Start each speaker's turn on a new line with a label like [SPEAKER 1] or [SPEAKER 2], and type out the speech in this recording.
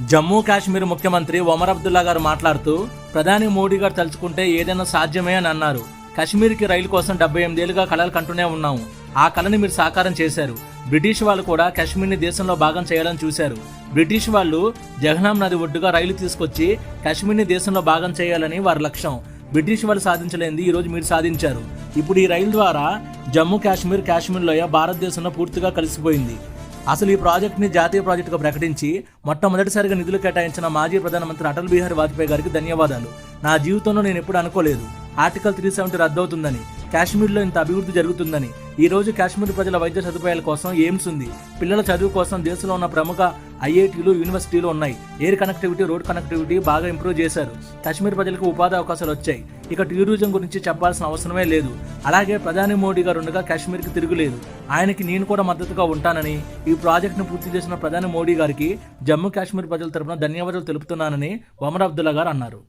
[SPEAKER 1] జమ్మూ కాశ్మీర్ ముఖ్యమంత్రి ఒమర్ అబ్దుల్లా గారు మాట్లాడుతూ ప్రధాని మోడీ గారు తలుచుకుంటే ఏదైనా సాధ్యమే అని అన్నారు. కశ్మీర్కి రైలు కోసం 78 ఏళ్లుగా కలలు కంటూనే ఉన్నాము. ఆ కళని మీరు సాకారం చేశారు. బ్రిటిష్ వాళ్ళు కూడా కశ్మీర్ని దేశంలో భాగం చేయాలని చూశారు. బ్రిటిష్ వాళ్ళు జహ్నాం నది ఒడ్డుగా రైలు తీసుకొచ్చి కశ్మీర్ని దేశంలో భాగం చేయాలని వారి లక్ష్యం. బ్రిటిష్ వాళ్ళు సాధించలేనిది ఈ రోజు మీరు సాధించారు. ఇప్పుడు ఈ రైలు ద్వారా జమ్మూ కాశ్మీర్, కాశ్మీర్ లోయ భారతదేశంలో పూర్తిగా కలిసిపోయింది. అసలు ఈ ప్రాజెక్ట్ని జాతీయ ప్రాజెక్టుగా ప్రకటించి మొట్టమొదటిసారిగా నిధులు కేటాయించిన మాజీ ప్రధానమంత్రి అటల్ బిహారీ వాజ్పేయి గారికి ధన్యవాదాలు. నా జీవితంలో నేను ఎప్పుడు అనుకోలేదు ఆర్టికల్ 370 రద్దవుతుందని, కాశ్మీర్లో ఇంత అభివృద్ధి జరుగుతుందని. ఈ రోజు కాశ్మీర్ ప్రజల వైద్య సదుపాయాల కోసం ఎయిమ్స్ ఉంది. పిల్లల చదువు కోసం దేశంలో ఉన్న ప్రముఖ ఐఐటీలు, యూనివర్సిటీలు ఉన్నాయి. ఎయిర్ కనెక్టివిటీ, రోడ్ కనెక్టివిటీ బాగా ఇంప్రూవ్ చేశారు. కాశ్మీర్ ప్రజలకు ఉపాధి అవకాశాలు వచ్చాయి. ఇక టూరిజం గురించి చెప్పాల్సిన అవసరమే లేదు. అలాగే ప్రధాని మోడీ గారు ఉండగా కాశ్మీర్కి తిరుగులేదు. ఆయనకి నేను కూడా మద్దతుగా ఉంటానని, ఈ ప్రాజెక్టును పూర్తి చేసిన ప్రధాని మోడీ గారికి జమ్మూ కాశ్మీర్ ప్రజల తరపున ధన్యవాదాలు తెలుపుతున్నానని ఒమర్ అబ్దుల్లా గారు అన్నారు.